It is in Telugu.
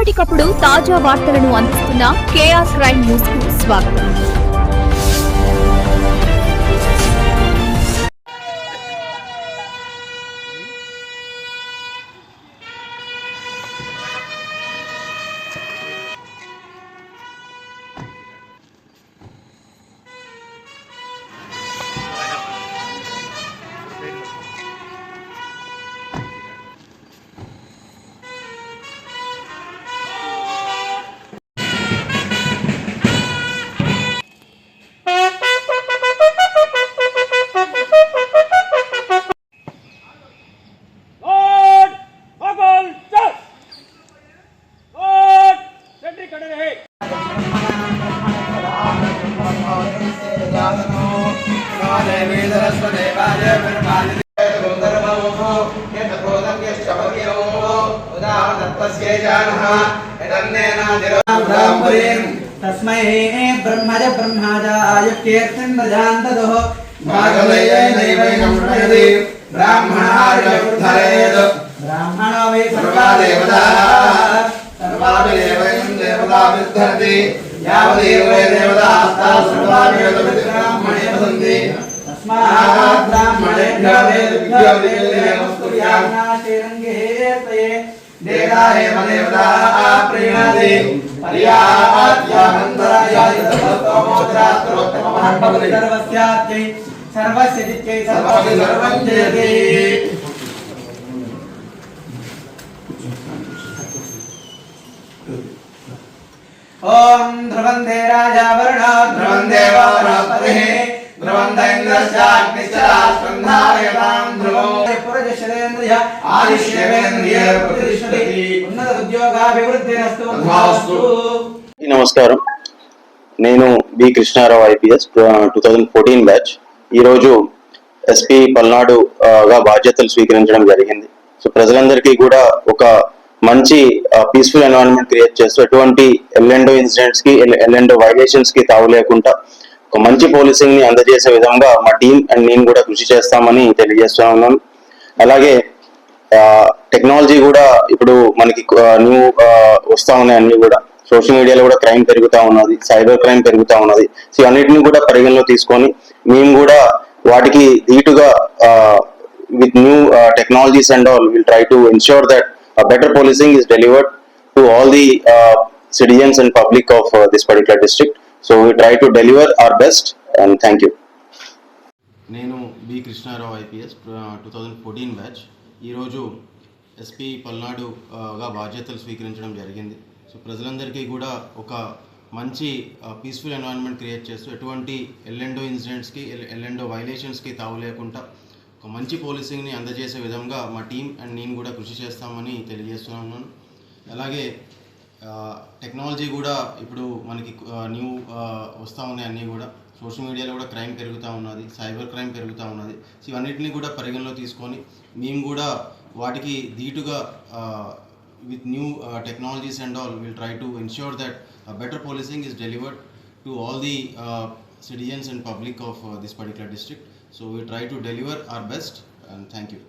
ఎప్పటికప్పుడు తాజా వార్తలను అందిస్తున్న కేఆర్ క్రైమ్ న్యూస్ కు స్వాగతం. तस्मै ब्रह्मज ब्रह्माजाय कीर्तिं प्रजान्तदो ब्राह्मणार्योद्धरेत् ब्राह्मणो वै सर्वा देवताः सर्वाभिदेवैनं देवता विद्धरति यावदेव वै देवताः सर्वाभिदेव ब्राह्मणे वसन्ति तस्मात् ब्राह्मणेभ्यो वेदेभ्यो नमस्तुभ्यानाशेरङ्गे तये देवाहे देवता प्रीणाति पर्यायान्तरायाय सर्वोत्तमोत्तममहात्मने सर्वस्यात्यै सर्वस्य जित्यै सर्वं जयति। ॐ ध्रुवन्ते राजा वरुणो ध्रुवन्ते वरुणपतिः ध्रुवन्त इन्द्रश्चाग्निश्चास्कन्धारयतां ध्रुवं पुरजशरेन्द्रिय आदिश्यवेन्द्रिय प्रतिष्ठति उन्नत उद्योगाभिवृद्धिरस्तु तथास्तु। నమస్కారం, నేను బి కృష్ణారావు ఐపీఎస్ 2014 బ్యాచ్. ఈరోజు ఎస్పీ పల్నాడుగా బాధ్యతలు స్వీకరించడం జరిగింది. సో ప్రజలందరికీ కూడా ఒక మంచి పీస్ఫుల్ ఎన్వైరన్మెంట్ క్రియేట్ చేస్తూ ఎటువంటి ఎల్ఎండో ఇన్సిడెంట్స్ కి ఎల్ఎండో వైలేషన్స్ కి తావు లేకుండా ఒక మంచి పోలీసింగ్ ని అందజేసే విధంగా మా టీం అండ్ నేను కూడా కృషి చేస్తామని తెలియజేస్తూ ఉన్నాను. అలాగే టెక్నాలజీ కూడా ఇప్పుడు మనకి న్యూ వస్తా ఉన్నాయి. అన్ని కూడా సోషల్ మీడియాలో కూడా క్రైమ్ పెరుగుతూ ఉన్నది, సైబర్ క్రైమ్ పెరుగుతూ ఉన్నది. సో అన్నిటిని కూడా పరిగణలో తీసుకొని మేము కూడా వాటికి ధీటుగా with new technologies and all will try to ensure that better policing is delivered to all the citizens and public of this particular district. So we try to deliver our best and thank you. నేను బి కృష్ణారావు ఐపీఎస్ 2014 బ్యాచ్. ఈరోజు ఎస్పీ పల్నాడుగా బాధ్యతలు స్వీకరించడం జరిగింది. సో ప్రజలందరికీ కూడా ఒక మంచి పీస్ఫుల్ ఎన్వైరన్మెంట్ క్రియేట్ చేస్తూ ఎటువంటి ఎల్ఎండో ఇన్సిడెంట్స్కి ఎల్ఎండో వైలేషన్స్కి తావు లేకుండా ఒక మంచి పోలీసింగ్ని అందజేసే విధంగా మా టీం అండ్ నేను కూడా కృషి చేస్తామని తెలియజేస్తున్నాను. అలాగే టెక్నాలజీ కూడా ఇప్పుడు మనకి న్యూ వస్తూ ఉన్నాయి. అన్నీ కూడా సోషల్ మీడియాలో కూడా క్రైమ్ పెరుగుతూ ఉన్నది, సైబర్ క్రైమ్ పెరుగుతూ ఉన్నది. సో ఇవన్నిటిని కూడా పరిగణలో తీసుకొని మేము కూడా వాటికి ధీటుగా with new technologies and all will try to ensure that better policing is delivered to all the citizens and public of this particular district. So we try to deliver our best and thank you.